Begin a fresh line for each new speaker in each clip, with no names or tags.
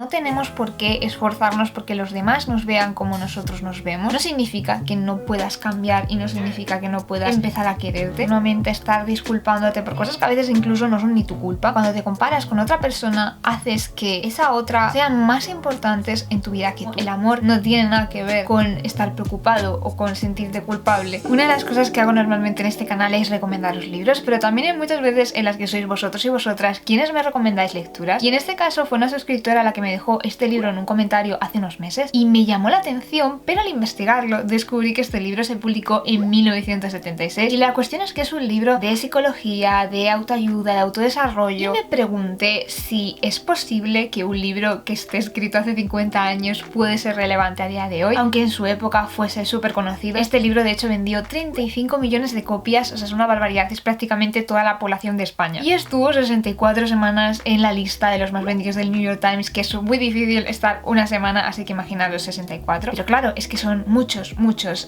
No tenemos por qué esforzarnos porque los demás nos vean como nosotros nos vemos. No significa que no puedas cambiar y no significa que no puedas empezar a quererte. Normalmente estar disculpándote por cosas que a veces incluso no son ni tu culpa. Cuando te comparas con otra persona, haces que esa otra sean más importantes en tu vida que tú. El amor no tiene nada que ver con estar preocupado o con sentirte culpable. Una de las cosas que hago normalmente en este canal es recomendaros libros, pero también hay muchas veces en las que sois vosotros y vosotras quienes me recomendáis lecturas. Y en este caso fue una suscriptora la que me dejó este libro en un comentario hace unos meses y me llamó la atención, pero al investigarlo descubrí que este libro se publicó en 1976 y la cuestión es que es un libro de psicología, de autoayuda, de autodesarrollo, y me pregunté si es posible que un libro que esté escrito hace 50 años puede ser relevante a día de hoy, aunque en su época fuese súper conocido. Este libro de hecho vendió 35 millones de copias, o sea, es una barbaridad, es prácticamente toda la población de España. Y estuvo 64 semanas en la lista de los más vendidos del New York Times, que es muy difícil estar una semana, así que imaginaros 64. Pero claro, es que son muchos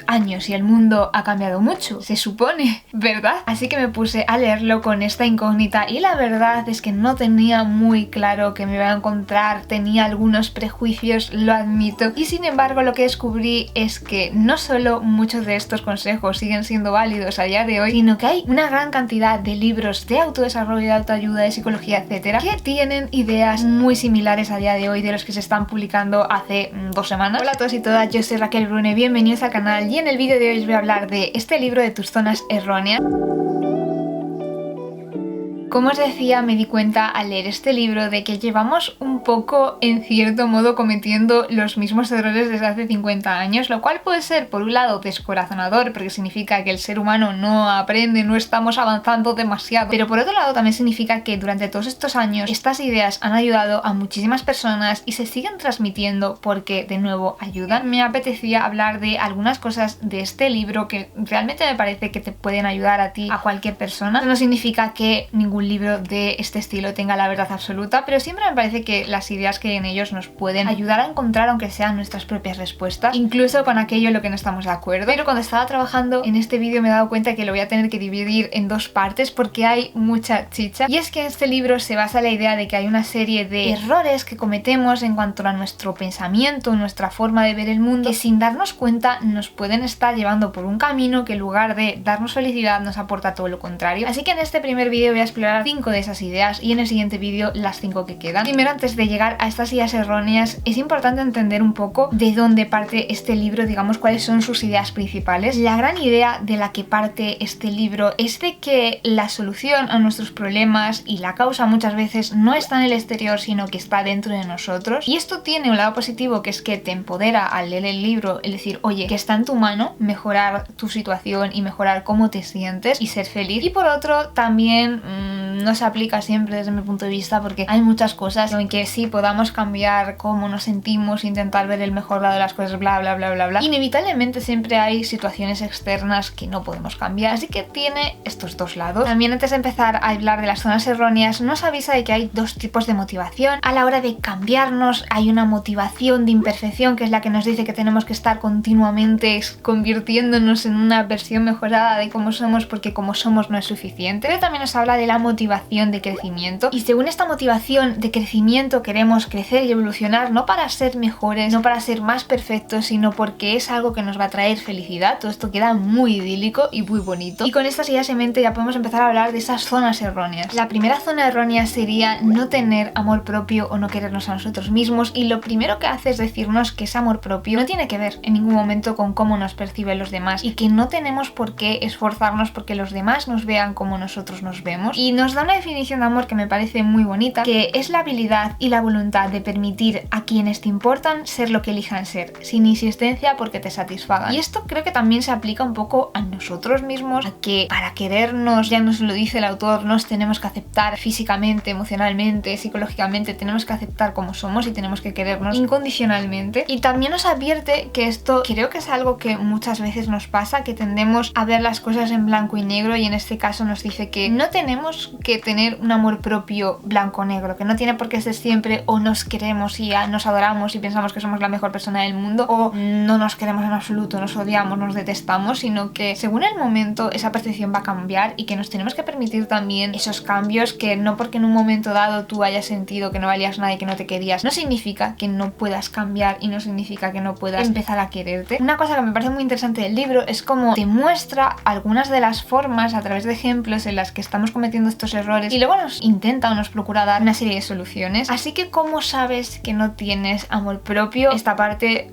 años y el mundo ha cambiado mucho, se supone, ¿verdad? Así que me puse a leerlo con esta incógnita y la verdad es que no tenía muy claro que me iba a encontrar, tenía algunos prejuicios, lo admito, y sin embargo lo que descubrí es que no solo muchos de estos consejos siguen siendo válidos a día de hoy, sino que hay una gran cantidad de libros de autodesarrollo, de autoayuda, de psicología, etcétera, que tienen ideas muy similares a día de hoy de los que se están publicando hace 2 semanas. Hola a todos y todas, yo soy Raquel Brune, bienvenidos al canal y en el vídeo de hoy os voy a hablar de este libro de tus zonas erróneas. Como os decía, me di cuenta al leer este libro de que llevamos un poco, en cierto modo, cometiendo los mismos errores desde hace 50 años, lo cual puede ser, por un lado, descorazonador, porque significa que el ser humano no aprende, no estamos avanzando demasiado, pero por otro lado también significa que durante todos estos años estas ideas han ayudado a muchísimas personas y se siguen transmitiendo porque, de nuevo, ayudan. Me apetecía hablar de algunas cosas de este libro que realmente me parece que te pueden ayudar a ti, a cualquier persona. Eso no significa que ningún libro de este estilo tenga la verdad absoluta, pero siempre me parece que las ideas que hay en ellos nos pueden ayudar a encontrar, aunque sean nuestras propias respuestas, incluso con aquello en lo que no estamos de acuerdo. Pero cuando estaba trabajando en este vídeo me he dado cuenta que lo voy a tener que dividir en 2 partes porque hay mucha chicha, y es que este libro se basa en la idea de que hay una serie de errores que cometemos en cuanto a nuestro pensamiento, nuestra forma de ver el mundo, que sin darnos cuenta nos pueden estar llevando por un camino que en lugar de darnos felicidad nos aporta todo lo contrario. Así que en este primer vídeo voy a explorar 5 de esas ideas y en el siguiente vídeo las 5 que quedan. Primero, antes de llegar a estas ideas erróneas, es importante entender un poco de dónde parte este libro, digamos, cuáles son sus ideas principales. La gran idea de la que parte este libro es de que la solución a nuestros problemas y la causa muchas veces no está en el exterior, sino que está dentro de nosotros. Y esto tiene un lado positivo, que es que te empodera al leer el libro, el decir, oye, que está en tu mano mejorar tu situación y mejorar cómo te sientes y ser feliz. Y por otro, también no se aplica siempre desde mi punto de vista, porque hay muchas cosas en que sí podamos cambiar cómo nos sentimos, intentar ver el mejor lado de las cosas, bla bla bla bla bla. Inevitablemente siempre hay situaciones externas que no podemos cambiar, así que tiene estos 2 lados. También, antes de empezar a hablar de las zonas erróneas, nos avisa de que hay 2 tipos de motivación a la hora de cambiarnos. Hay una motivación de imperfección, que es la que nos dice que tenemos que estar continuamente convirtiéndonos en una versión mejorada de cómo somos, porque como somos no es suficiente. Pero también nos habla de la motivación de crecimiento, y según esta motivación de crecimiento queremos crecer y evolucionar, no para ser mejores, no para ser más perfectos, sino porque es algo que nos va a traer felicidad. Todo esto queda muy idílico y muy bonito, y con estas ideas en mente ya podemos empezar a hablar de esas zonas erróneas. La primera zona errónea sería no tener amor propio o no querernos a nosotros mismos, y lo primero que hace es decirnos que ese amor propio no tiene que ver en ningún momento con cómo nos perciben los demás, y que no tenemos por qué esforzarnos porque los demás nos vean como nosotros nos vemos. Y nos da una definición de amor que me parece muy bonita, que es la habilidad y la voluntad de permitir a quienes te importan ser lo que elijan ser, sin insistencia porque te satisfagan. Y esto creo que también se aplica un poco a nosotros mismos, a que para querernos, ya nos lo dice el autor, nos tenemos que aceptar físicamente, emocionalmente, psicológicamente, tenemos que aceptar como somos y tenemos que querernos incondicionalmente. Y también nos advierte que esto creo que es algo que muchas veces nos pasa, que tendemos a ver las cosas en blanco y negro, y en este caso nos dice que no tenemos que tener un amor propio blanco-negro, que no tiene por qué ser siempre o nos queremos y nos adoramos y pensamos que somos la mejor persona del mundo, o no nos queremos en absoluto, nos odiamos, nos detestamos, sino que según el momento esa percepción va a cambiar y que nos tenemos que permitir también esos cambios, que no porque en un momento dado tú hayas sentido que no valías nada y que no te querías, no significa que no puedas cambiar y no significa que no puedas empezar a quererte. Una cosa que me parece muy interesante del libro es cómo te muestra algunas de las formas a través de ejemplos en las que estamos cometiendo estos errores y luego nos intenta o nos procura dar una serie de soluciones. Así que ¿cómo sabes que no tienes amor propio? Esta parte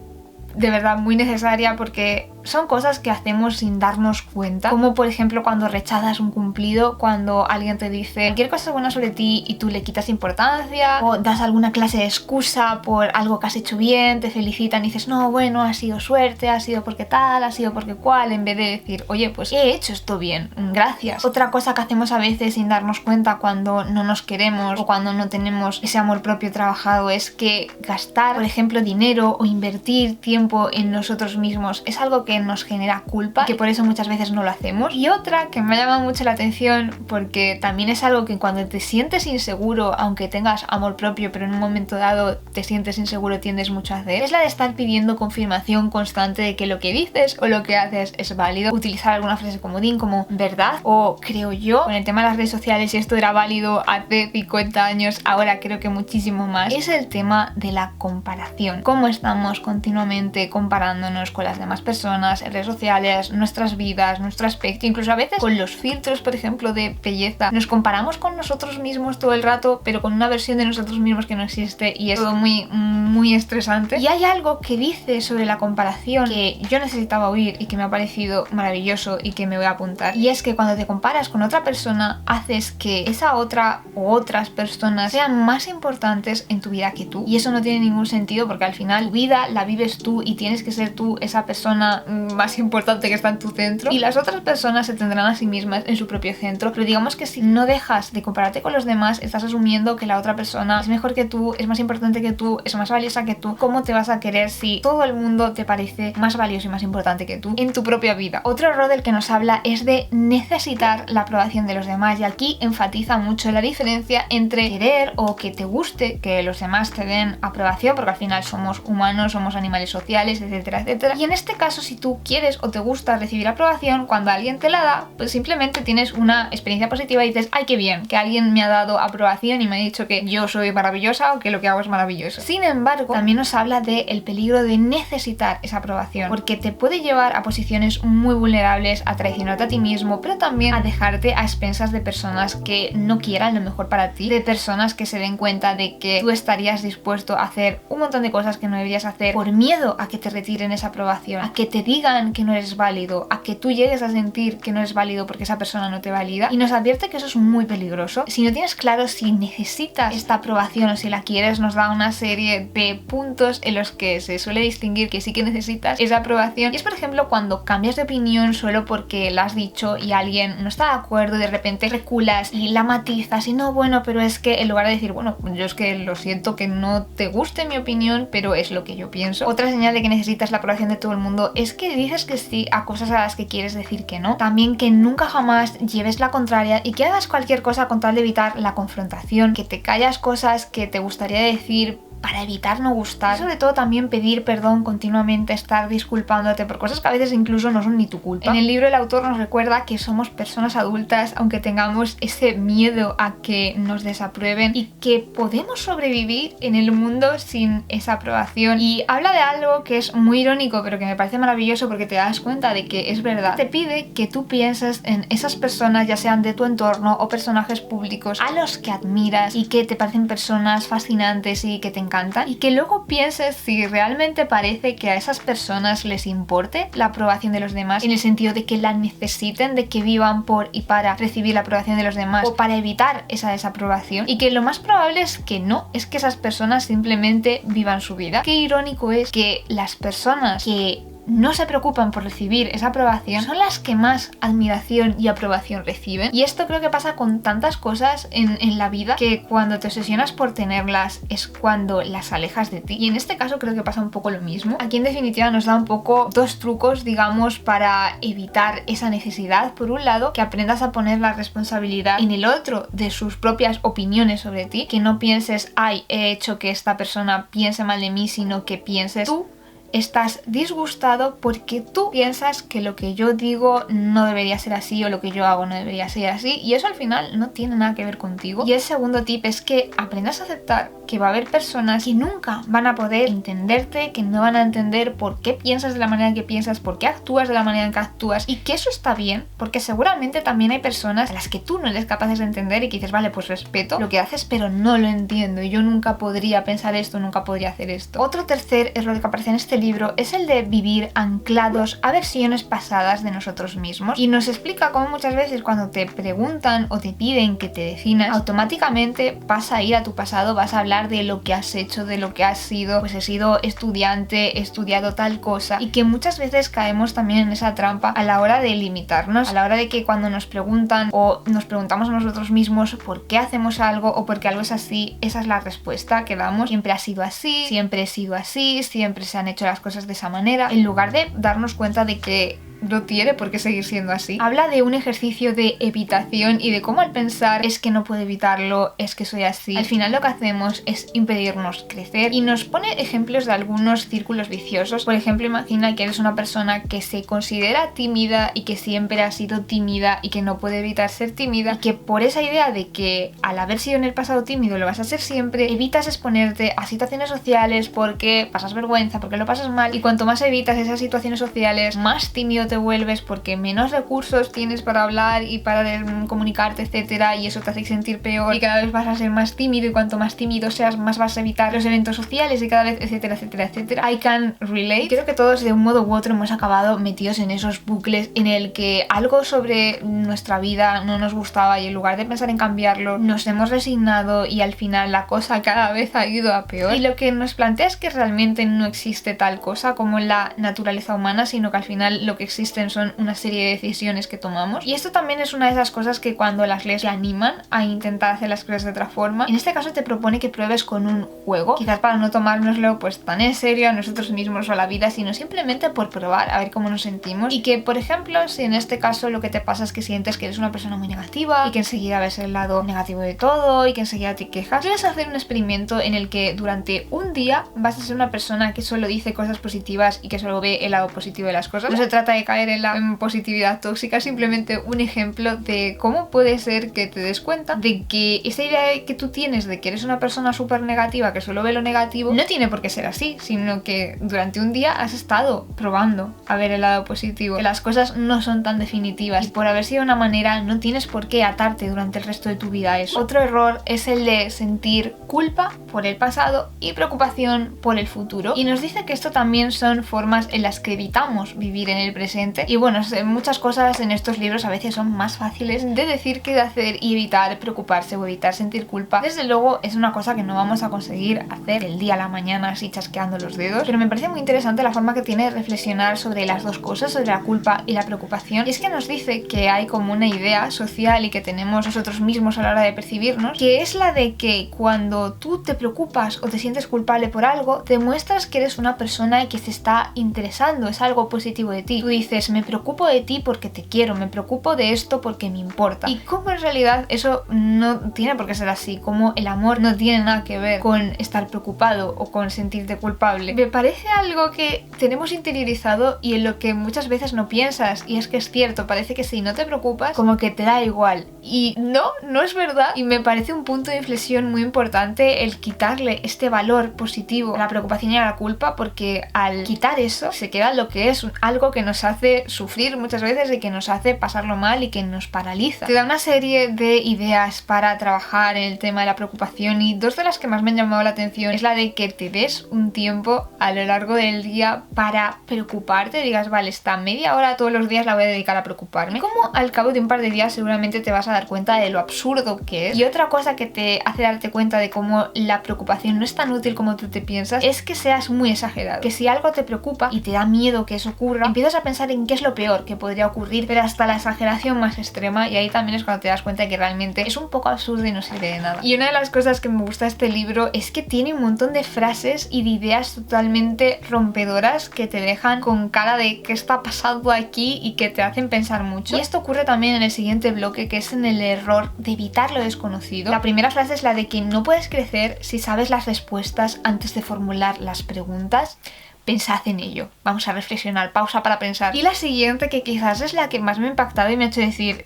de verdad muy necesaria, porque son cosas que hacemos sin darnos cuenta, como por ejemplo cuando rechazas un cumplido, cuando alguien te dice cualquier cosa buena sobre ti y tú le quitas importancia, o das alguna clase de excusa por algo que has hecho bien, te felicitan y dices no, bueno, ha sido suerte, ha sido porque tal, ha sido porque cual, en vez de decir oye, pues he hecho esto bien, gracias. Otra cosa que hacemos a veces sin darnos cuenta cuando no nos queremos o cuando no tenemos ese amor propio trabajado es que gastar, por ejemplo, dinero o invertir tiempo en nosotros mismos es algo que nos genera culpa y que por eso muchas veces no lo hacemos. Y otra que me ha llamado mucho la atención, porque también es algo que cuando te sientes inseguro, aunque tengas amor propio, pero en un momento dado te sientes inseguro, tiendes mucho a hacer, es la de estar pidiendo confirmación constante de que lo que dices o lo que haces es válido. Utilizar alguna frase comodín como verdad o creo yo. Con el tema de las redes sociales, si esto era válido hace 50 años, ahora creo que muchísimo más, es el tema de la comparación. Cómo estamos continuamente comparándonos con las demás personas en redes sociales, nuestras vidas, nuestro aspecto, incluso a veces con los filtros, por ejemplo, de belleza. Nos comparamos con nosotros mismos todo el rato, pero con una versión de nosotros mismos que no existe, y es todo muy estresante. Y hay algo que dice sobre la comparación que yo necesitaba oír y que me ha parecido maravilloso y que me voy a apuntar, y es que cuando te comparas con otra persona haces que esa otra o otras personas sean más importantes en tu vida que tú, y eso no tiene ningún sentido, porque al final tu vida la vives tú y tienes que ser tú esa persona más importante que está en tu centro, y las otras personas se tendrán a sí mismas en su propio centro. Pero digamos que si no dejas de compararte con los demás, estás asumiendo que la otra persona es mejor que tú, es más importante que tú, es más valiosa que tú. ¿Cómo te vas a querer si todo el mundo te parece más valioso y más importante que tú en tu propia vida? Otro error del que nos habla es de necesitar la aprobación de los demás, y aquí enfatiza mucho la diferencia entre querer o que te guste que los demás te den aprobación, porque al final somos humanos, somos animales sociales, etcétera, etcétera. Y en este caso, si tú quieres o te gusta recibir aprobación, cuando alguien te la da, pues simplemente tienes una experiencia positiva y dices ¡ay, qué bien! Que alguien me ha dado aprobación y me ha dicho que yo soy maravillosa o que lo que hago es maravilloso. Sin embargo, también nos habla del peligro de necesitar esa aprobación, porque te puede llevar a posiciones muy vulnerables, a traicionarte a ti mismo, pero también a dejarte a expensas de personas que no quieran lo mejor para ti, de personas que se den cuenta de que tú estarías dispuesto a hacer un montón de cosas que no deberías hacer por miedo a que te retiren esa aprobación, a que te digan que no eres válido, a que tú llegues a sentir que no eres válido porque esa persona no te valida. Y nos advierte que eso es muy peligroso. Si no tienes claro si necesitas esta aprobación o si la quieres, nos da una serie de puntos en los que se suele distinguir que sí que necesitas esa aprobación. Y es, por ejemplo, cuando cambias de opinión solo porque la has dicho y alguien no está de acuerdo, de repente reculas y la matizas y no, bueno, pero es que en lugar de decir, bueno, yo es que lo siento que no te guste mi opinión, pero es lo que yo pienso. Otra señal de que necesitas la aprobación de todo el mundo es que dices que sí a cosas a las que quieres decir que no. También que nunca jamás lleves la contraria y que hagas cualquier cosa con tal de evitar la confrontación, que te callas cosas que te gustaría decir para evitar no gustar. Y sobre todo también pedir perdón continuamente, estar disculpándote por cosas que a veces incluso no son ni tu culpa. En el libro el autor nos recuerda que somos personas adultas, aunque tengamos ese miedo a que nos desaprueben, y que podemos sobrevivir en el mundo sin esa aprobación. Y habla de algo que es muy irónico, pero que me parece maravilloso porque te das cuenta de que es verdad. Te pide que tú pienses en esas personas, ya sean de tu entorno o personajes públicos, a los que admiras y que te parecen personas fascinantes y que te encantan, y que luego pienses si realmente parece que a esas personas les importe la aprobación de los demás, en el sentido de que la necesiten, de que vivan por y para recibir la aprobación de los demás o para evitar esa desaprobación, y que lo más probable es que no, es que esas personas simplemente vivan su vida. Qué irónico es que las personas que no se preocupan por recibir esa aprobación son las que más admiración y aprobación reciben. Y esto creo que pasa con tantas cosas en la vida, que cuando te obsesionas por tenerlas es cuando las alejas de ti. Y en este caso creo que pasa un poco lo mismo. Aquí en definitiva nos da un poco dos trucos, digamos, para evitar esa necesidad. Por un lado, que aprendas a poner la responsabilidad en el otro de sus propias opiniones sobre ti, que no pienses, ay, he hecho que esta persona piense mal de mí, sino que pienses, tú estás disgustado porque tú piensas que lo que yo digo no debería ser así o lo que yo hago no debería ser así, y eso al final no tiene nada que ver contigo. Y el segundo tip es que aprendas a aceptar que va a haber personas que nunca van a poder entenderte, que no van a entender por qué piensas de la manera en que piensas, por qué actúas de la manera en que actúas, y que eso está bien, porque seguramente también hay personas a las que tú no eres capaz de entender y que dices, vale, pues respeto lo que haces, pero no lo entiendo, yo nunca podría pensar esto, nunca podría hacer esto. Otro tercer error que aparece en este libro es el de vivir anclados a versiones pasadas de nosotros mismos, y nos explica cómo muchas veces cuando te preguntan o te piden que te definas, automáticamente vas a ir a tu pasado, vas a hablar de lo que has hecho, de lo que has sido, pues he sido estudiante, he estudiado tal cosa, y que muchas veces caemos también en esa trampa a la hora de limitarnos, a la hora de que cuando nos preguntan o nos preguntamos a nosotros mismos por qué hacemos algo o por qué algo es así, esa es la respuesta que damos, siempre ha sido así, siempre he sido así, siempre se han hecho las cosas de esa manera, en lugar de darnos cuenta de que no tiene por qué seguir siendo así. Habla de un ejercicio de evitación y de cómo al pensar es que no puedo evitarlo, es que soy así, al final lo que hacemos es impedirnos crecer, y nos pone ejemplos de algunos círculos viciosos. Por ejemplo, imagina que eres una persona que se considera tímida y que siempre ha sido tímida y que no puede evitar ser tímida, y que por esa idea de que al haber sido en el pasado tímido lo vas a ser siempre, evitas exponerte a situaciones sociales porque pasas vergüenza, porque lo pasas mal, y cuanto más evitas esas situaciones sociales, más tímido te vuelves porque menos recursos tienes para hablar y para comunicarte, etcétera, y eso te hace sentir peor y cada vez vas a ser más tímido, y cuanto más tímido seas más vas a evitar los eventos sociales y cada vez, etcétera, etcétera, etcétera. I can relate. Creo que todos de un modo u otro hemos acabado metidos en esos bucles en el que algo sobre nuestra vida no nos gustaba y en lugar de pensar en cambiarlo nos hemos resignado, y al final la cosa cada vez ha ido a peor. Y lo que nos plantea es que realmente no existe tal cosa como la naturaleza humana, sino que al final lo que existen son una serie de decisiones que tomamos, y esto también es una de esas cosas que cuando las lees te animan a intentar hacer las cosas de otra forma. En este caso te propone que pruebes con un juego, quizás para no tomárnoslo pues tan en serio a nosotros mismos o a la vida, sino simplemente por probar a ver cómo nos sentimos, y que por ejemplo si en este caso lo que te pasa es que sientes que eres una persona muy negativa y que enseguida ves el lado negativo de todo y que enseguida te quejas, puedes hacer un experimento en el que durante un día vas a ser una persona que solo dice cosas positivas y que solo ve el lado positivo de las cosas. No se trata de caer en la positividad tóxica, simplemente un ejemplo de cómo puede ser que te des cuenta de que esa idea que tú tienes de que eres una persona súper negativa que solo ve lo negativo no tiene por qué ser así, sino que durante un día has estado probando a ver el lado positivo, que las cosas no son tan definitivas y por haber sido de una manera no tienes por qué atarte durante el resto de tu vida a eso. Otro error es el de sentir culpa por el pasado y preocupación por el futuro, y nos dice que esto también son formas en las que evitamos vivir en el presente. Y bueno, muchas cosas en estos libros a veces son más fáciles de decir que de hacer, y evitar preocuparse o evitar sentir culpa desde luego es una cosa que no vamos a conseguir hacer del día a la mañana así chasqueando los dedos, pero me parece muy interesante la forma que tiene de reflexionar sobre las dos cosas, sobre la culpa y la preocupación. Y es que nos dice que hay como una idea social y que tenemos nosotros mismos a la hora de percibirnos, que es la de que cuando tú te preocupas o te sientes culpable por algo, demuestras que eres una persona que se está interesando, es algo positivo de ti. Tú dices, me preocupo de ti porque te quiero, me preocupo de esto porque me importa. Y como en realidad eso no tiene por qué ser así, como el amor no tiene nada que ver con estar preocupado o con sentirte culpable. Me parece algo que tenemos interiorizado y en lo que muchas veces no piensas, y es que es cierto, parece que si no te preocupas como que te da igual, y no es verdad. Y me parece un punto de inflexión muy importante el quitarle este valor positivo a la preocupación y a la culpa, porque al quitar eso se queda lo que es algo que nos hace hace sufrir muchas veces y que nos hace pasarlo mal y que nos paraliza. Te da una serie de ideas para trabajar en el tema de la preocupación, y dos de las que más me han llamado la atención es la de que te des un tiempo a lo largo del día para preocuparte, digas, vale, esta media hora todos los días la voy a dedicar a preocuparme. Como al cabo de un par de días seguramente te vas a dar cuenta de lo absurdo que es. Y otra cosa que te hace darte cuenta de cómo la preocupación no es tan útil como tú te piensas es que seas muy exagerado. Que si algo te preocupa y te da miedo que eso ocurra, empiezas a pensar en qué es lo peor que podría ocurrir, pero hasta la exageración más extrema, y ahí también es cuando te das cuenta de que realmente es un poco absurdo y no sirve de nada. Y una de las cosas que me gusta de este libro es que tiene un montón de frases y de ideas totalmente rompedoras que te dejan con cara de qué está pasando aquí y que te hacen pensar mucho. Y esto ocurre también en el siguiente bloque, que es en el error de evitar lo desconocido. La primera frase es la de que no puedes crecer si sabes las respuestas antes de formular las preguntas. Pensad en ello, vamos a reflexionar, pausa para pensar. Y la siguiente, que quizás es la que más me ha impactado y me ha hecho decir,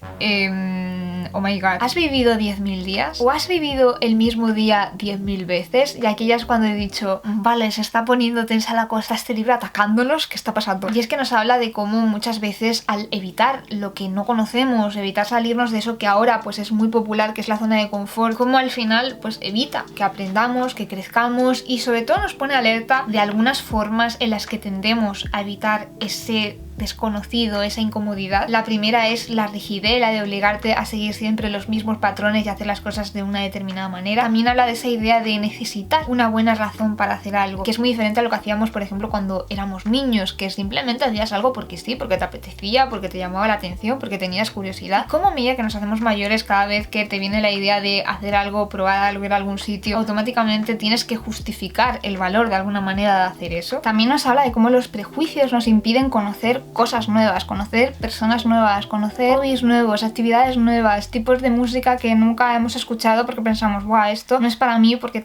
oh my god, ¿has vivido 10.000 días? ¿O has vivido el mismo día 10.000 veces? Y aquí ya es cuando he dicho, vale, se está poniendo tensa la cosa, este libro atacándonos, ¿qué está pasando? Y es que nos habla de cómo muchas veces al evitar lo que no conocemos, evitar salirnos de eso que ahora pues es muy popular, que es la zona de confort, como al final pues evita que aprendamos, que crezcamos, y sobre todo nos pone alerta de algunas formas en las que tendemos a evitar ese desconocido, esa incomodidad. La primera es la rigidez, la de obligarte a seguir siempre los mismos patrones y hacer las cosas de una determinada manera. También habla de esa idea de necesitar una buena razón para hacer algo, que es muy diferente a lo que hacíamos, por ejemplo, cuando éramos niños, que simplemente hacías algo porque sí, porque te apetecía, porque te llamaba la atención, porque tenías curiosidad. Como a medida que nos hacemos mayores, cada vez que te viene la idea de hacer algo, probar algo, ir a algún sitio, automáticamente tienes que justificar el valor de alguna manera de hacer eso. También nos habla de cómo los prejuicios nos impiden conocer cosas nuevas, conocer personas nuevas, conocer hobbies nuevos, actividades nuevas, tipos de música que nunca hemos escuchado porque pensamos, guau, esto no es para mí porque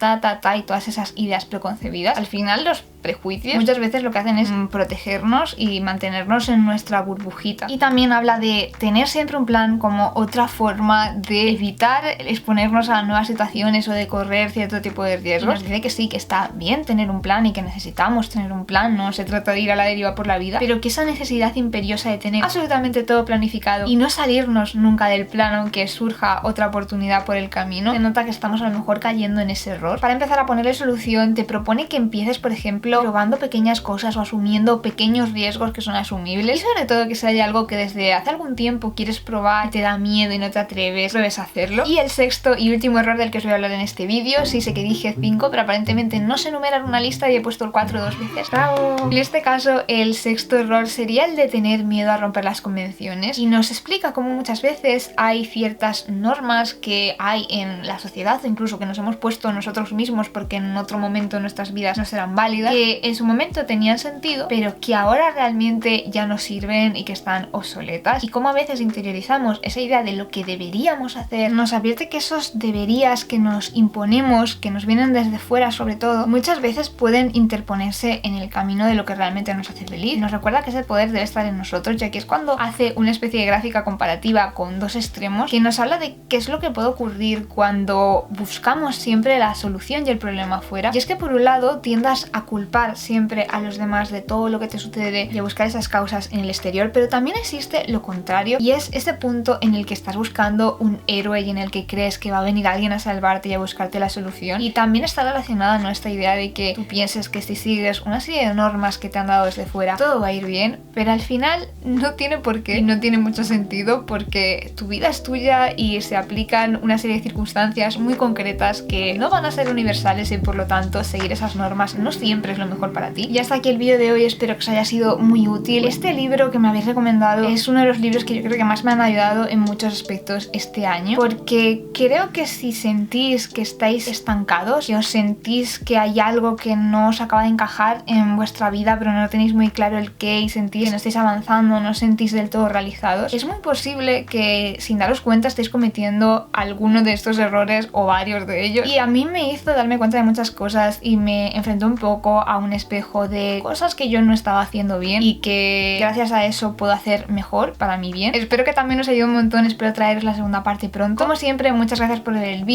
y todas esas ideas preconcebidas. Al final los prejuicios muchas veces lo que hacen es protegernos y mantenernos en nuestra burbujita. Y también habla de tener siempre un plan como otra forma de evitar exponernos a nuevas situaciones o de correr cierto tipo de riesgos. Y nos dice que sí, que está bien tener un plan y que necesitamos tener un plan, no se trata de ir a la deriva por la vida, pero que esa necesidad imperiosa de tener absolutamente todo planificado y no salirnos nunca del plan aunque surja otra oportunidad por el camino, se nota que estamos a lo mejor cayendo en ese error. Para empezar a ponerle solución, te propone que empieces, por ejemplo, probando pequeñas cosas o asumiendo pequeños riesgos que son asumibles, y sobre todo que si hay algo que desde hace algún tiempo quieres probar y te da miedo y no te atreves, pruebes a hacerlo. Y el sexto y último error del que os voy a hablar en este vídeo, sí sé que dije 5, pero aparentemente no sé enumerar una lista y he puesto el 4 dos veces. ¡Bravo! En este caso, el sexto error sería el de tener miedo a romper las convenciones, y nos explica cómo muchas veces hay ciertas normas que hay en la sociedad, o incluso que nos hemos puesto nosotros mismos porque en otro momento de nuestras vidas no serán válidas, que en su momento tenían sentido, pero que ahora realmente ya no sirven y que están obsoletas, y cómo a veces interiorizamos esa idea de lo que deberíamos hacer. Nos advierte que esos deberías que nos imponemos, que nos vienen desde fuera sobre todo, muchas veces pueden interponerse en el camino de lo que realmente nos hace feliz. Nos recuerda que ese poder debe estar en nosotros, ya que es cuando hace una especie de gráfica comparativa con dos extremos que nos habla de qué es lo que puede ocurrir cuando buscamos siempre la solución y el problema afuera. Y es que por un lado tiendas a culpar siempre a los demás de todo lo que te sucede y a buscar esas causas en el exterior, pero también existe lo contrario, y es ese punto en el que estás buscando un héroe y en el que crees que va a venir alguien a salvarte y a buscarte la solución. Y también está relacionada, ¿no?, esta idea de que tú pienses que si sigues una serie de normas que te han dado desde fuera todo va a ir bien, pero al final no tiene por qué y no tiene mucho sentido, porque tu vida es tuya y se aplican una serie de circunstancias muy concretas que no van a ser universales, y por lo tanto seguir esas normas no siempre es lo mejor para ti. Y hasta aquí el vídeo de hoy, espero que os haya sido muy útil. Este libro que me habéis recomendado es uno de los libros que yo creo que más me han ayudado en muchos aspectos este año, porque creo que si sentís que estáis estancados, que os sentís que hay algo que no os acaba de encajar en vuestra vida pero no tenéis muy claro el qué, y sentís que no estáis avanzando, no os sentís del todo realizados, es muy posible que sin daros cuenta estéis cometiendo alguno de estos errores o varios de ellos. Y a mí me hizo darme cuenta de muchas cosas y me enfrentó un poco a un espejo de cosas que yo no estaba haciendo bien y que gracias a eso puedo hacer mejor para mi bien. Espero que también os ayude un montón, espero traeros la segunda parte pronto. Como siempre, muchas gracias por ver el vídeo.